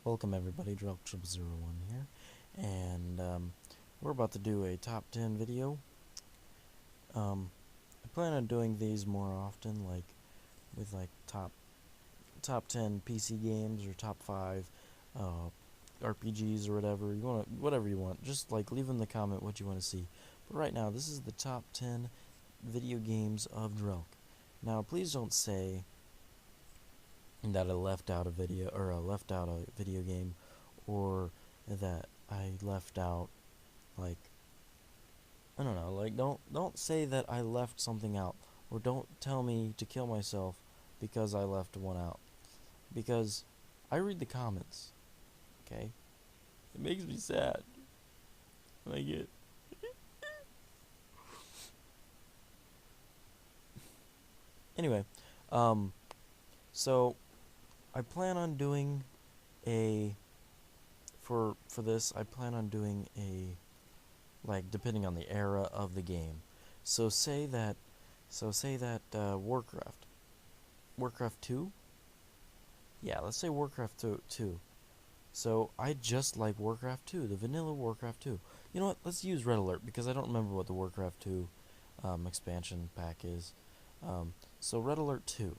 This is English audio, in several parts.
Welcome everybody, Drelk0001 here, and we're about to do a top 10 video. I plan on doing these more often, like with top 10 PC games or top 5 RPGs or whatever you want. Just like leave in the comment what you want to see. But right now, this is the top 10 video games of Drelk. Now, please don't say that I left out a video or I left out a video game, or that I left out, like, I don't know, like, don't say that I left something out, or don't tell me to kill myself because I left one out, because I read the comments. Okay, it makes me sad. Like it. Anyway, so I plan on doing a for this. I plan on doing a, like, depending on the era of the game. So say that Warcraft 2. Yeah, let's say Warcraft 2. So I just like Warcraft 2, the vanilla Warcraft 2. You know what? Let's use Red Alert because I don't remember what the Warcraft 2 expansion pack is. So Red Alert 2.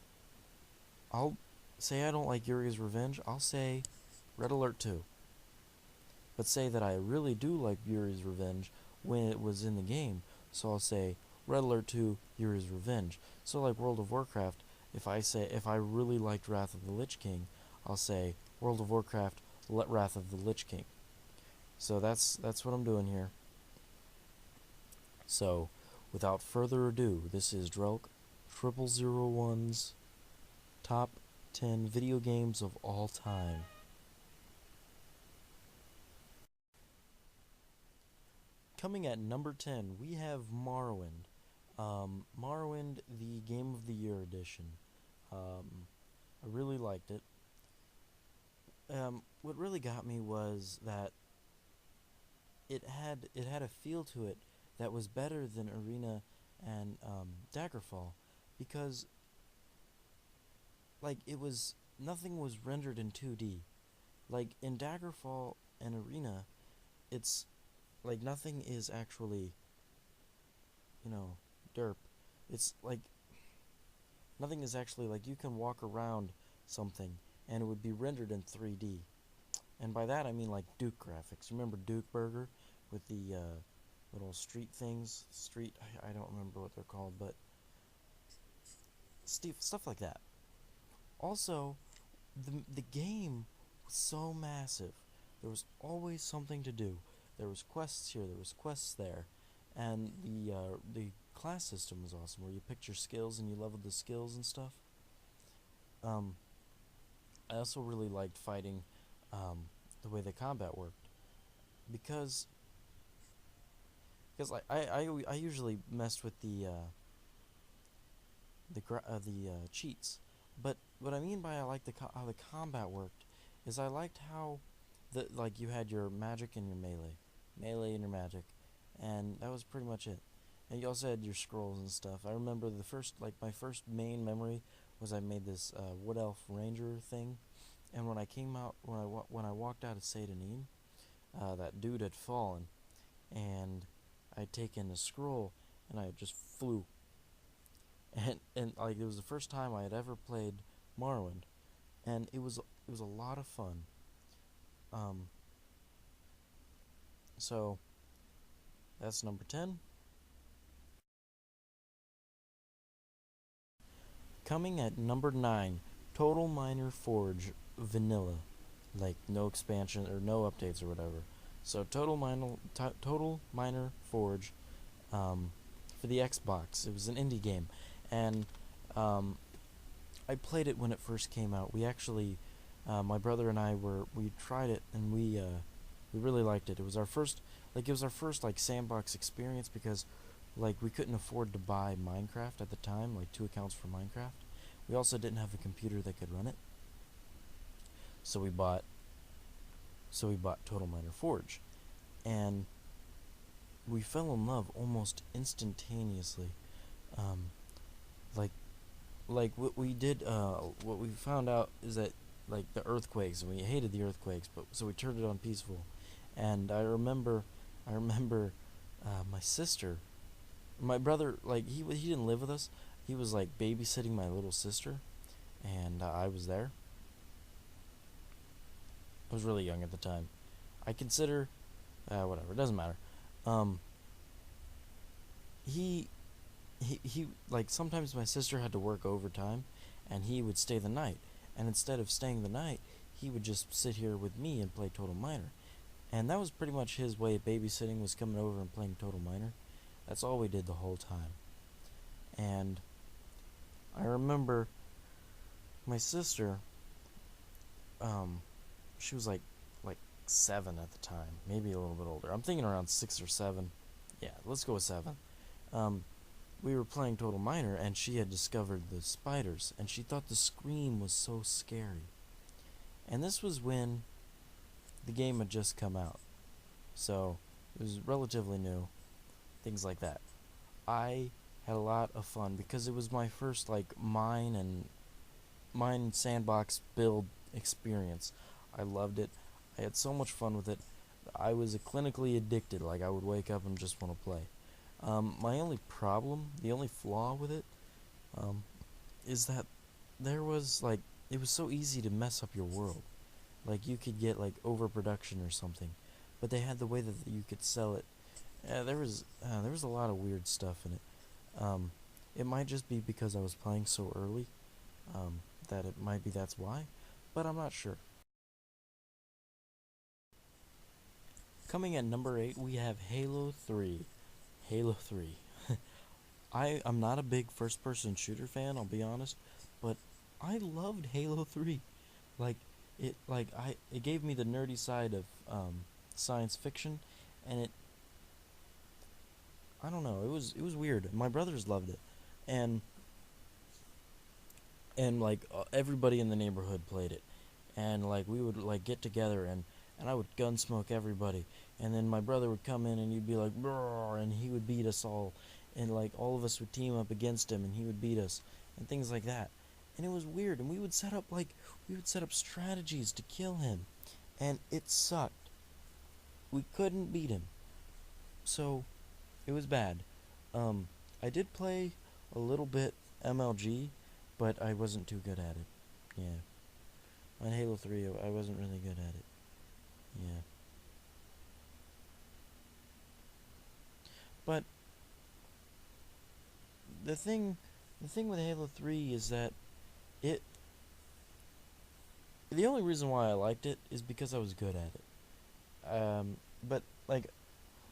I'll say I don't like Yuri's Revenge. I'll say Red Alert 2. But say that I really do like Yuri's Revenge when it was in the game. So I'll say Red Alert 2, Yuri's Revenge. So like World of Warcraft, if I really liked Wrath of the Lich King, I'll say World of Warcraft Wrath of the Lich King. So that's what I'm doing here. So without further ado, this is Drelk 0001's top 10 video games of all time. Coming at number 10, we have Morrowind. Morrowind, the Game of the Year edition. I really liked it. What really got me was that it had a feel to it that was better than Arena and Daggerfall, because like nothing was rendered in 2D. Like in Daggerfall and Arena, it's like nothing is actually, derp. It's like nothing is actually, like, you can walk around something and it would be rendered in 3D. And by that I mean like Duke graphics. Remember Duke Burger with the little street things? I don't remember what they're called, but stuff like that. Also, the game was so massive. There was always something to do. There was quests here, there was quests there, and the class system was awesome, where you picked your skills and you leveled the skills and stuff. I also really liked fighting, the way the combat worked, because I usually messed with the cheats. But what I mean by I liked how the combat worked is I liked how you had your magic and your melee and your magic, and that was pretty much it. And you also had your scrolls and stuff. I remember my first main memory was I made this Wood Elf Ranger thing, and when I walked out of Satanin, that dude had fallen, and I'd taken a scroll and I just flew. And like, it was the first time I had ever played Morrowind, and it was a lot of fun. So that's number 10. Coming at number 9, Total Miner Forge Vanilla, like no expansion or no updates or whatever. So Total Miner Forge, for the Xbox. It was an indie game, and I played it when it first came out. We actually, my brother and we tried it, and we really liked it. It was our first like sandbox experience, because like we couldn't afford to buy Minecraft at the time, like 2 accounts for Minecraft. We also didn't have a computer that could run it, so we bought Total Miner Forge, and we fell in love almost instantaneously. Um, like what we found out is that like the earthquakes, and we hated the earthquakes, but so we turned it on peaceful. And I remember my sister, my brother, like he didn't live with us. He was like babysitting my little sister, and I was there. I was really young at the time. I consider whatever, it doesn't matter. Um, he he like sometimes my sister had to work overtime, and he would stay the night. And instead of staying the night, he would just sit here with me and play Total Miner. And that was pretty much his way of babysitting, was coming over and playing Total Miner. That's all we did the whole time. And I remember my sister, um, she was like 7 at the time, maybe a little bit older. I'm thinking around 6 or 7. Yeah, let's go with 7. Um, we were playing Total Miner, and she had discovered the spiders, and she thought the scream was so scary. And this was when the game had just come out, so it was relatively new. Things like that. I had a lot of fun because it was my first like mine sandbox build experience. I loved it. I had so much fun with it. I was clinically addicted. Like I would wake up and just want to play. My only problem, the only flaw with it, um, is that there was like it was so easy to mess up your world. Like you could get like overproduction or something, but they had the way that you could sell it. There was a lot of weird stuff in it. Um, it might just be because I was playing so early, that it might be that's why, but I'm not sure. Coming at number 8, we have Halo 3. Halo 3. I'm not a big first person shooter fan, I'll be honest, but I loved Halo 3. Like it gave me the nerdy side of science fiction, and I don't know, it was weird. My brothers loved it. And like everybody in the neighborhood played it. And like we would like get together, and I would gun smoke everybody, and then my brother would come in and he'd be like "Brrr," and he would beat us all, and like all of us would team up against him and he would beat us, and things like that. And it was weird, and we would set up strategies to kill him, and it sucked. We couldn't beat him. So it was bad. I did play a little bit MLG, but I wasn't too good at it. Yeah. On Halo 3, I wasn't really good at it. Yeah. But the thing the thing with Halo 3 is that it the only reason why I liked it is because I was good at it. But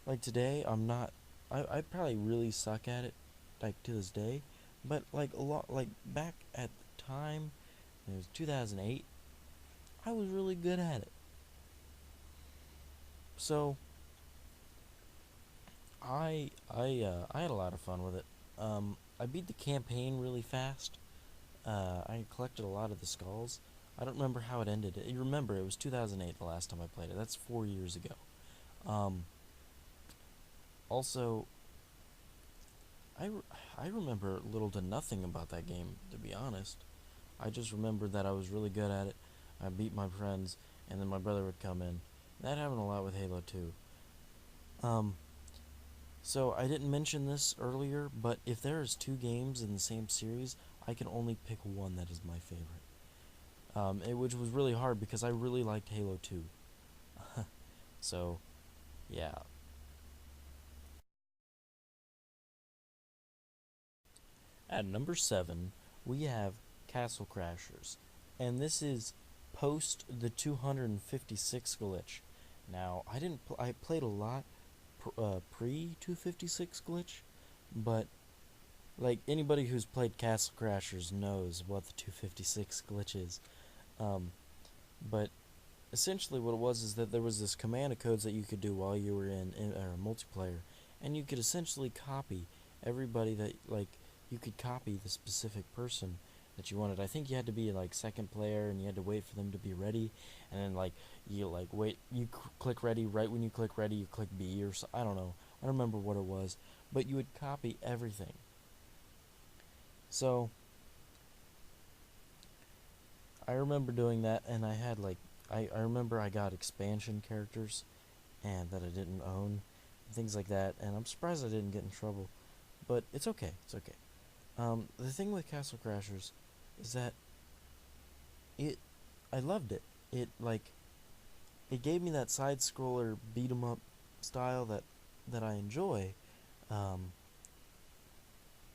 like today I'm not I probably really suck at it like to this day, but like a lot like back at the time, it was 2008, I was really good at it. So I had a lot of fun with it. I beat the campaign really fast. I collected a lot of the skulls. I don't remember how it ended. You remember it was 2008 the last time I played it. That's 4 years ago. Um, Also, I remember little to nothing about that game, to be honest. I just remember that I was really good at it. I beat my friends, and then my brother would come in. That happened a lot with Halo 2. Um, so I didn't mention this earlier, but if there is 2 games in the same series, I can only pick one that is my favorite. Which was really hard because I really liked Halo 2. So, yeah. At number 7, we have Castle Crashers. And this is post the 256 glitch. Now, I played a lot pre 256 glitch, but like anybody who's played Castle Crashers knows what the 256 glitch is. Um, but essentially what it was is that there was this command of codes that you could do while you were in multiplayer, and you could essentially copy everybody that like you could copy the specific person that you wanted. I think you had to be like second player, and you had to wait for them to be ready, and then like you like wait, you click ready. Right when you click ready, you click B or so, I don't know. I don't remember what it was, but you would copy everything. So I remember doing that, and I had like I remember I got expansion characters and that I didn't own, things like that, and I'm surprised I didn't get in trouble. But it's okay. It's okay. The thing with Castle Crashers is that it I loved it. It like it gave me that side scroller beat 'em up style that I enjoy. Um,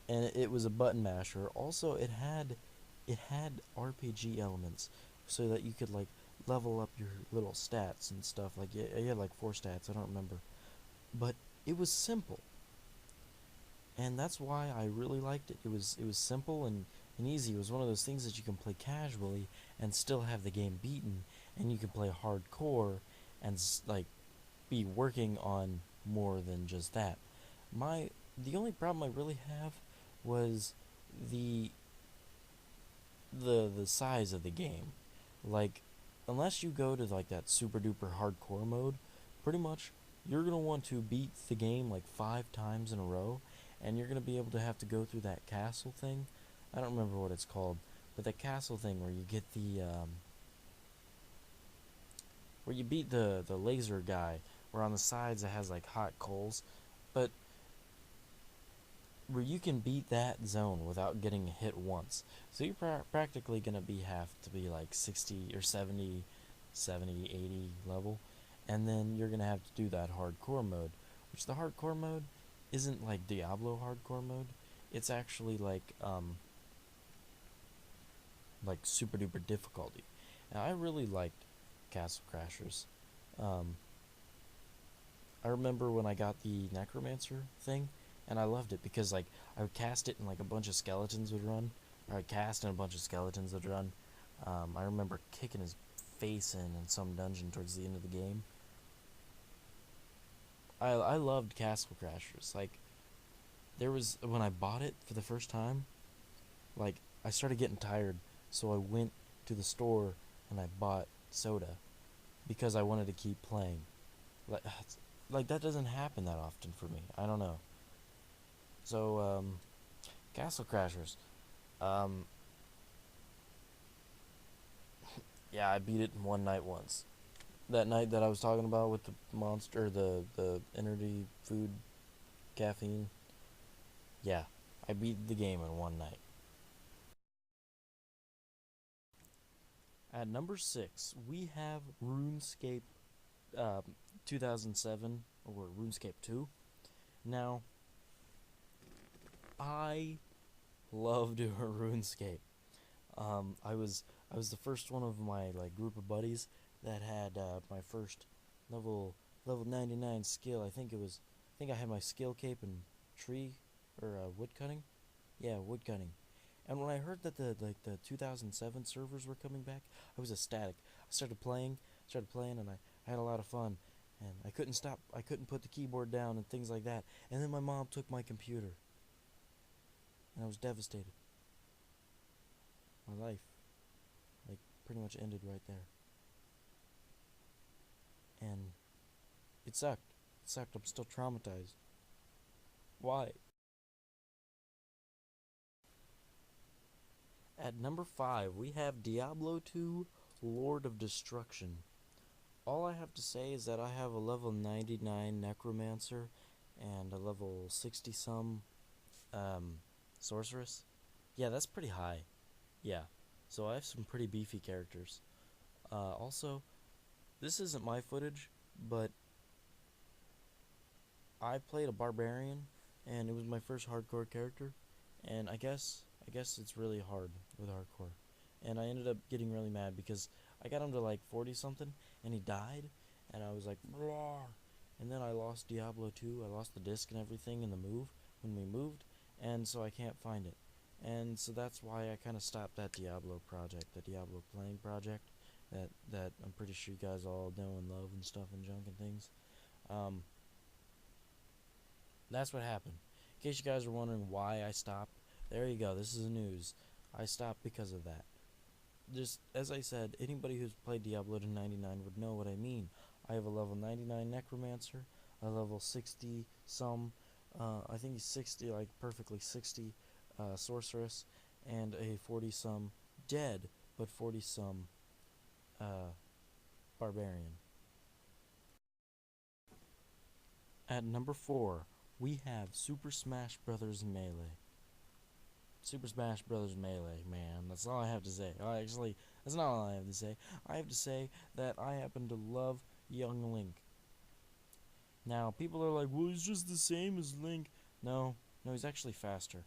and it was a button masher. Also, it had RPG elements, so that you could like level up your little stats and stuff. Like you had like 4 stats. I don't remember, but it was simple, and that's why I really liked it. It was simple and easy. It was one of those things that you can play casually and still have the game beaten, and you can play hardcore and like be working on more than just that. My the only problem I really have was the the size of the game. Like, unless you go to like that super duper hardcore mode, pretty much you're gonna want to beat the game like 5 times in a row, and you're gonna be able to have to go through that castle thing. I don't remember what it's called, but that castle thing where you get the where you beat the laser guy, where on the sides it has like hot coals, but where you can beat that zone without getting hit once. So you're practically going to be have to be like 60 or 70, 70, 80 level, and then you're going to have to do that hardcore mode, which the hardcore mode isn't like Diablo hardcore mode. It's actually like super duper difficulty. And I really liked Castle Crashers. Um, I remember when I got the Necromancer thing, and I loved it because like I would cast it and like a bunch of skeletons would run, or I'd cast and a bunch of skeletons would run. I remember kicking his face in some dungeon towards the end of the game. I loved Castle Crashers. Like there was when I bought it for the first time, like I started getting tired, so I went to the store and I bought soda because I wanted to keep playing. Like like that doesn't happen that often for me. I don't know. So Castle Crashers. Um, yeah, I beat it in one night once. That night that I was talking about with the monster, the energy food caffeine. Yeah, I beat the game in one night. At number 6, we have RuneScape 2007 or RuneScape 2. Now, I loved RuneScape. I was the first one of my like group of buddies that had my first level level 99 skill. I think I had my skill cape and tree or wood cutting. Yeah, wood cutting. And when I heard that the 2007 servers were coming back, I was ecstatic. I started playing, and I had a lot of fun. And I couldn't stop. I couldn't put the keyboard down and things like that. And then my mom took my computer, and I was devastated. My life, like, pretty much ended right there. And it sucked. It sucked. I'm still traumatized. Why? At number 5, we have Diablo 2 Lord of Destruction. All I have to say is that I have a level 99 Necromancer and a level 60 some um, Sorceress. Yeah, that's pretty high. Yeah. So I have some pretty beefy characters. Also, this isn't my footage, but I played a Barbarian, and it was my first hardcore character, and I guess it's really hard with hardcore, and I ended up getting really mad because I got him to like 40 something, and he died, and I was like, Roar! And then I lost Diablo 2. I lost the disc and everything in the move when we moved, and so I can't find it, and so that's why I kind of stopped that Diablo project, the Diablo playing project, that I'm pretty sure you guys all know and love and stuff and junk and things. Um, that's what happened. In case you guys are wondering why I stopped, there you go. This is the news. I stopped because of that. Just as I said, anybody who's played Diablo to 99 would know what I mean. I have a level 99 Necromancer, a level 60 some, I think he's 60, like perfectly 60 Sorceress, and a 40 some dead but 40 some uh, barbarian. At number 4, we have Super Smash Bros. Melee. Super Smash Bros. Melee, man. That's all I have to say. Actually, that's not all I have to say. I have to say that I happen to love Young Link. Now, people are like, well, he's just the same as Link. No, no, he's actually faster.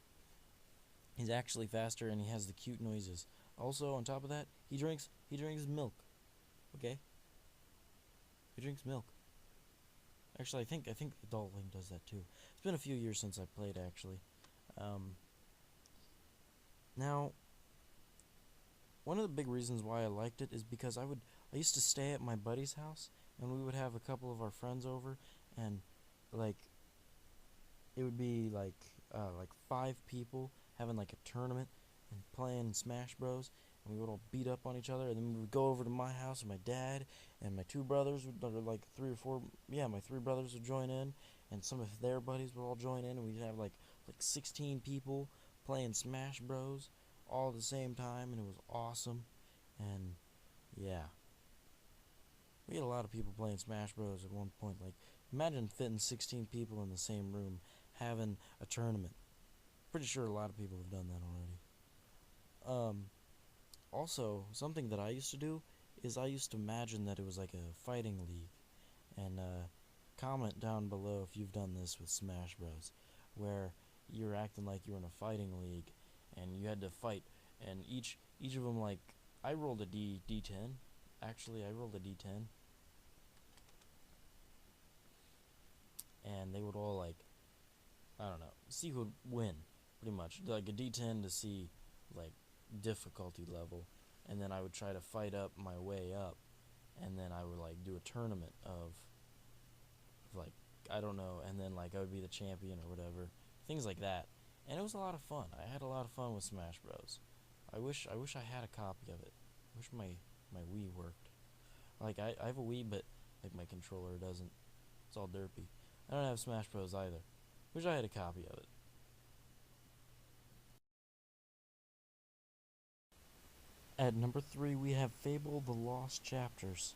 He's actually faster, and he has the cute noises. Also, on top of that, he drinks milk. Okay, he drinks milk. Actually, I think adult Link does that too. It's been a few years since I played actually. Um, Now, one of the big reasons why I liked it is because I used to stay at my buddy's house, and we would have a couple of our friends over, and like it would be like 5 people having like a tournament and playing Smash Bros. And we would all beat up on each other, and then we would go over to my house, and my dad and my 2 brothers would, or like 3 or 4, yeah, my 3 brothers would join in, and some of their buddies would all join in, and we'd have like 16 people playing Smash Bros. All at the same time, and it was awesome. And yeah, we had a lot of people playing Smash Bros. At one point. Like, imagine fitting 16 people in the same room having a tournament. Pretty sure a lot of people have done that already. Also, something that I used to do is I used to imagine that it was like a fighting league. And comment down below if you've done this with Smash Bros. Where you're acting like you're in a fighting league and you had to fight, and each of them, like, I rolled a D10. Actually, I rolled a D10, and they would all, like, I don't know, see who'd win, pretty much. Like a D10 to see, like, difficulty level, and then I would try to fight up my way up, and then I would, like, do a tournament of like, I don't know, and then, like, I would be the champion or whatever, things like that. And it was a lot of fun. I had a lot of fun with Smash Bros. I wish I had a copy of it. I wish my Wii worked. Like, I have a Wii, but like my controller doesn't. It's all derpy. I don't have Smash Bros either. Wish I had a copy of it. At number 3, we have Fable: The Lost Chapters.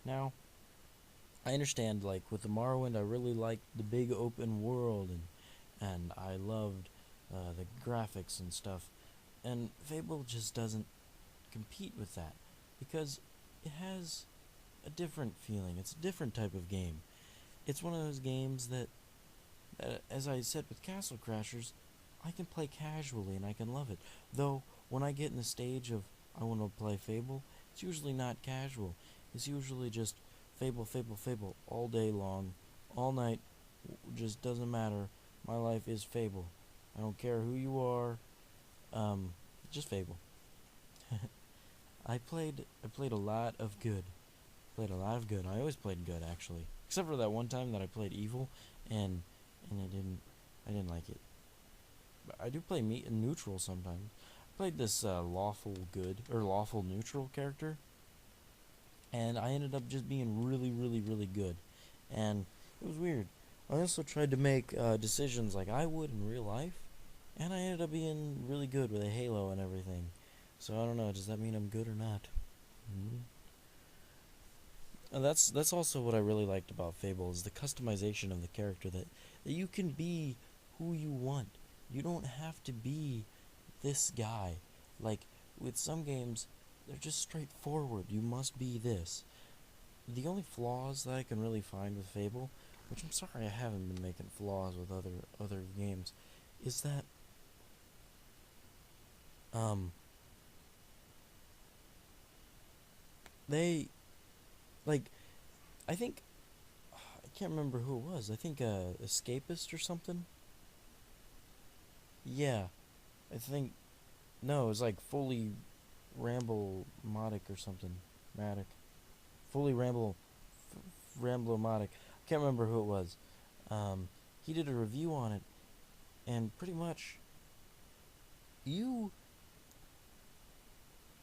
Now, I understand, like, with the Morrowind, I really liked the big open world, and I loved the graphics and stuff. And Fable just doesn't compete with that because it has a different feeling. It's a different type of game. It's one of those games that, as I said with Castle Crashers, I can play casually and I can love it. Though, when I get in the stage of I want to play Fable, it's usually not casual. It's usually just Fable, Fable, Fable all day long, all night. Just doesn't matter. My life is Fable. I don't care who you are. Um, just Fable. I played a lot of good. Played a lot of good. I always played good actually, except for that one time that I played evil, and I didn't like it. But I do play neutral sometimes. I played this lawful good or lawful neutral character, and I ended up just being really, really, really good, and it was weird. I also tried to make decisions like I would in real life, and I ended up being really good with a halo and everything. So I don't know. Does that mean I'm good or not? Mm-hmm. And that's also what I really liked about Fable is the customization of the character that you can be who you want. You don't have to be this guy. Like with some games, they're just straightforward. You must be this. The only flaws that I can really find with Fable, which I'm sorry I haven't been making flaws with other games, is that um they like I think I can't remember who it was. I think Escapist or something. Yeah, I think no, it was like fully Ramble Modic or something. Matic. Fully Ramblomatic. I can't remember who it was. He did a review on it, and pretty much you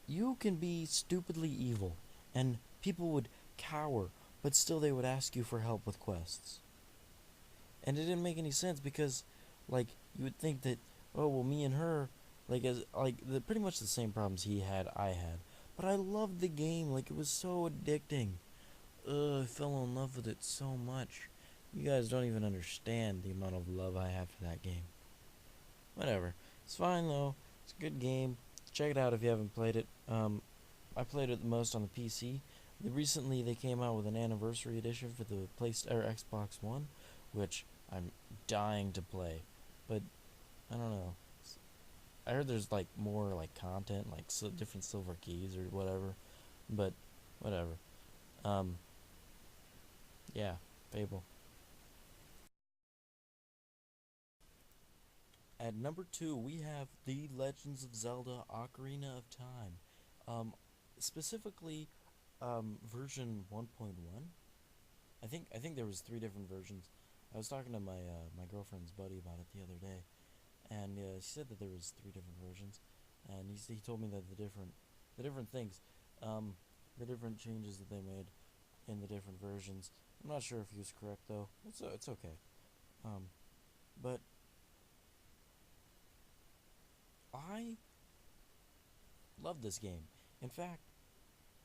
you can be stupidly evil, and people would cower, but still they would ask you for help with quests. And it didn't make any sense because, like, you would think that, oh well, me and her, like, as like the pretty much the same problems he had, I had. But I loved the game. Like, it was so addicting. I fell in love with it so much. You guys don't even understand the amount of love I have for that game. Whatever. It's fine though. It's a good game. Check it out if you haven't played it. I played it the most on the PC. Recently, they came out with an anniversary edition for the Xbox One, which I'm dying to play. But I don't know. I heard there's like more like content, like different silver keys or whatever. But whatever. Um, yeah, Fable. At number two, we have The Legends of Zelda: Ocarina of Time. Um, specifically, version 1.1. I think there was three different versions. I was talking to my girlfriend's buddy about it the other day, and he said that there was three different versions, and he told me that the different things, um, the different changes that they made in the different versions. I'm not sure if he was correct though. It's okay. Um, but I love this game. In fact,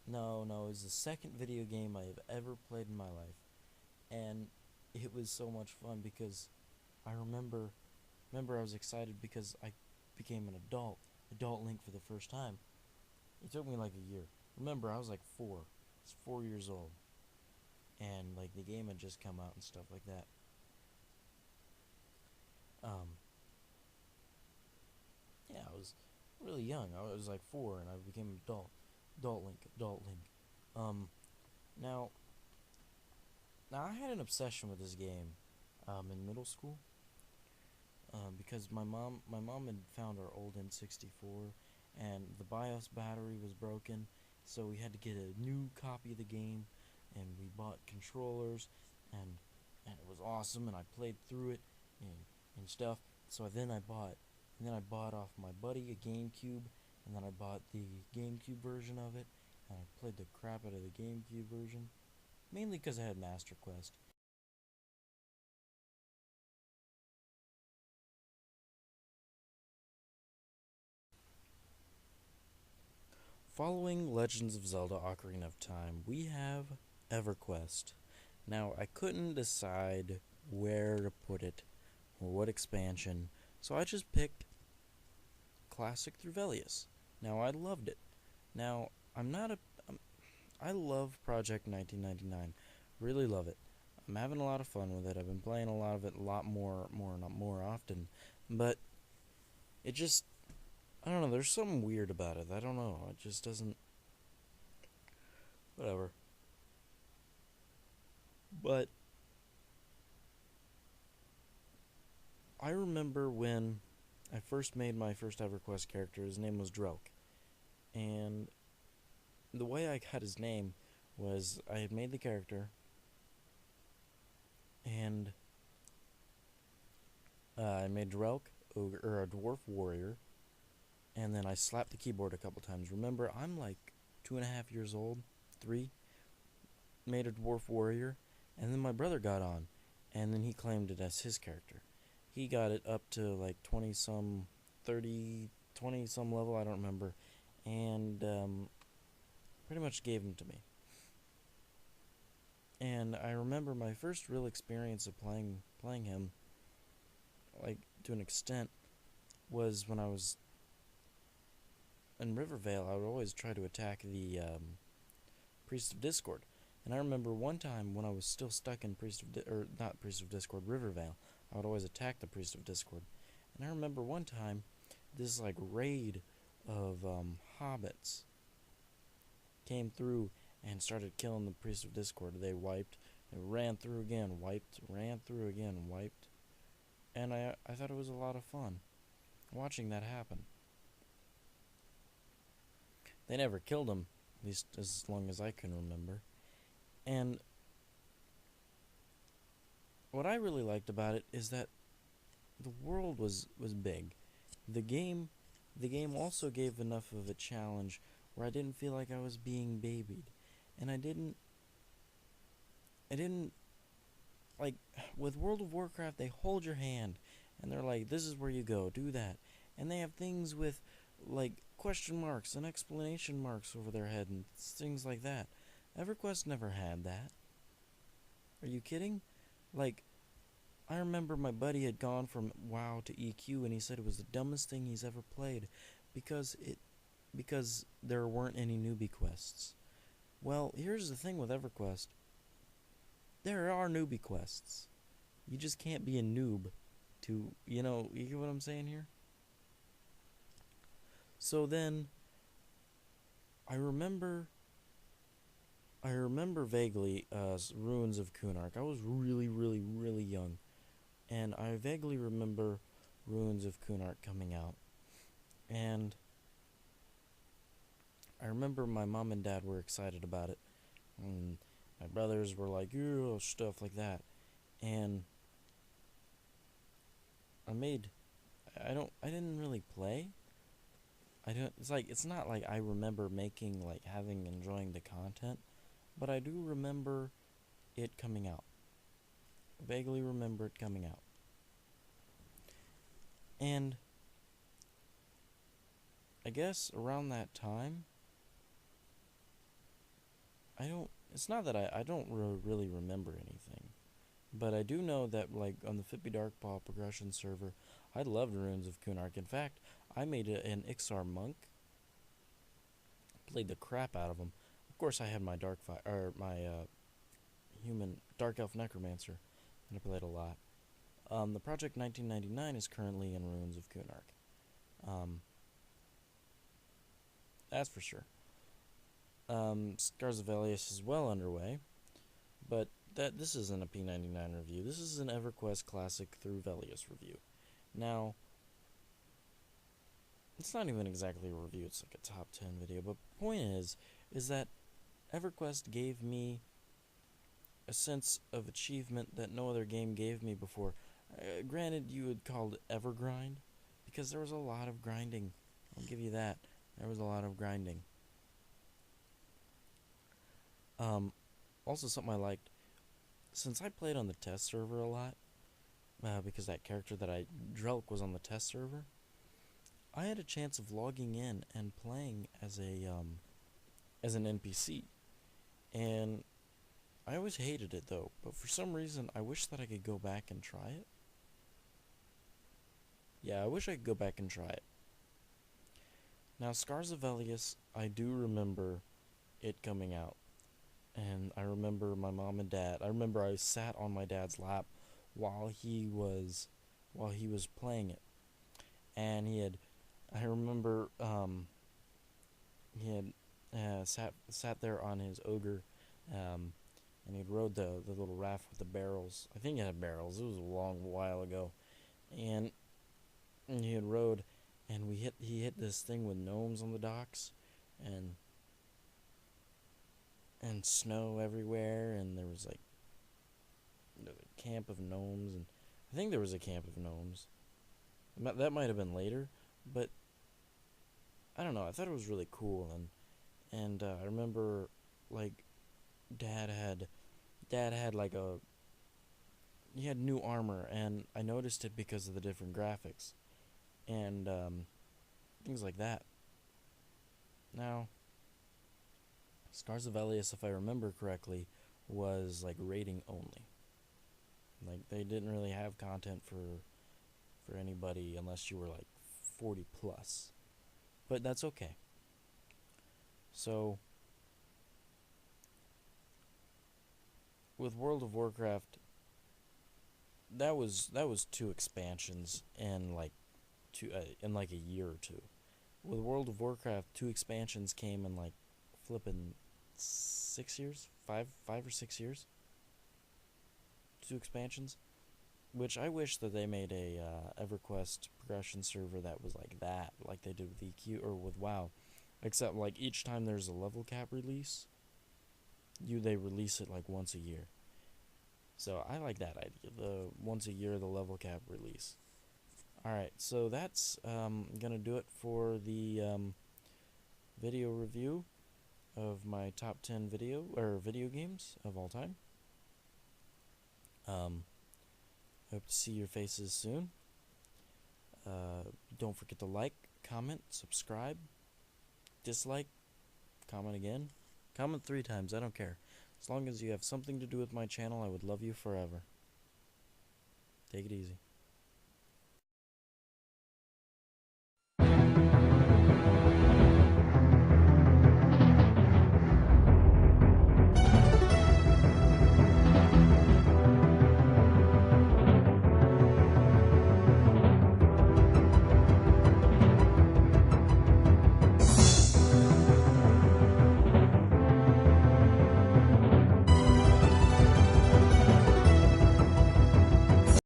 no, it was the second video game I have ever played in my life, and it was so much fun because I remember I was excited because I became an adult Link for the first time. It took me like a year. Remember, I was like 4. I was 4 years old, and like the game had just come out and stuff like that. Um, yeah, I was really young. I was like 4, and I became an adult Link. Um, now Now I had an obsession with this game in middle school because my mom had found our old N64 and the BIOS battery was broken, so we had to get a new copy of the game, and we bought controllers, and and it was awesome, and I played through it and stuff. So then I bought off my buddy a GameCube, and then I bought the GameCube version of it, and I played the crap out of the GameCube version, mainly because I had Master Quest. Following Legends of Zelda: Ocarina of Time, we have EverQuest. Now, I couldn't decide where to put it or what expansion, so I just picked Classic through Velius. Now, I loved it. Now, I'm not a. I love Project 1999. Really love it. I'm having a lot of fun with it. I've been playing a lot of it a lot more often, but it just I don't know, there's something weird about it. I don't know. It just doesn't whatever. But I remember when I first made my first EverQuest character. His name was Drelk, and the way I got his name was I had made the character, and I made Drelk, or a dwarf warrior, and then I slapped the keyboard a couple times. Remember, I'm like 2.5 years old, 3. Made a dwarf warrior, and then my brother got on, and then he claimed it as his character. He got it up to like 20 some, 30, 20 some level, I don't remember, and pretty much gave him to me. And I remember my first real experience of playing him, like to an extent, was when I was in Rivervale. I would always try to attack the Priest of Discord. And I remember one time when I was still stuck in or not Priest of Discord, Rivervale, I would always attack the Priest of Discord. And I remember one time this like raid of hobbits came through and started killing the Priest of Discord. They wiped, they ran through again, wiped, ran through again, wiped. And I thought it was a lot of fun watching that happen. They never killed him, at least as long as I can remember. And what I really liked about it is that the world was big. The game the game also gave enough of a challenge where I didn't feel like I was being babied. And I didn't like with World of Warcraft they hold your hand and they're like, this is where you go, do that. And they have things with like question marks and exclamation marks over their head and things like that. EverQuest never had that. Are you kidding? Like, I remember my buddy had gone from WoW to EQ and he said it was the dumbest thing he's ever played because there weren't any newbie quests. Well, here's the thing with EverQuest. There are newbie quests. You just can't be a noob to, you get what I'm saying here? So then I remember vaguely Ruins of Kunark. I was really, really, really young, and I vaguely remember Ruins of Kunark coming out. And I remember my mom and dad were excited about it, and my brothers were like, "Yeah," stuff like that. And I didn't really play. It's not like I remember making, like, enjoying the content, but I do remember it coming out. Vaguely remember it coming out. And I guess around that time, it's not that I don't really remember anything, but I do know that, like, on the Fippy Darkpaw progression server, I loved Ruins of Kunark. In fact, I made an Ixar monk, played the crap out of him. Of course, I had my human Dark Elf Necromancer, and I played a lot. The Project 1999 is currently in Ruins of Kunark. That's for sure. Scars of Velius is well underway, but this isn't a P99 review. This is an EverQuest Classic through Velius review. Now, it's not even exactly a review, it's like a top 10 video, but the point is that EverQuest gave me a sense of achievement that no other game gave me before. Granted, you would call it Evergrind, because there was a lot of grinding. I'll give you that. There was a lot of grinding. Also, something I liked, since I played on the test server a lot, because that character that Drelk was on the test server, I had a chance of logging in and playing as an NPC, and I always hated it though. But for some reason, I wish that I could go back and try it. Yeah, I wish I could go back and try it. Now, Scars of Velius, I do remember it coming out, and I remember my mom and dad. I remember I sat on my dad's lap while he was playing it, and I remember he had sat there on his ogre, and he'd rode the little raft with the barrels. I think it had barrels. It was a long while ago, and he had rode, and he hit this thing with gnomes on the docks, and snow everywhere, and there was like a camp of gnomes, and I think there was a camp of gnomes. That might have been later, but I don't know. I thought it was really cool, and I remember, like, Dad had like he had new armor, and I noticed it because of the different graphics, and things like that. Now, Scars of Velius, if I remember correctly, was like rating only. Like, they didn't really have content for anybody unless you were like 40 plus. But that's okay. So, with World of Warcraft, that was 2 expansions in like a year or two. With World of Warcraft, 2 expansions came in like flipping 6 years, 5 or 6 years. 2 expansions, which I wish that they made a EverQuest progression server that was like that, like they did with EQ or with WoW, except like each time there's a level cap release, they release it like once a year. So I like that idea, the once a year the level cap release. Alright, so that's gonna do it for the video review of my top 10 video games of all time. Hope to see your faces soon. Don't forget to like, comment, subscribe, dislike, comment again. Comment 3 times, I don't care. As long as you have something to do with my channel, I would love you forever. Take it easy.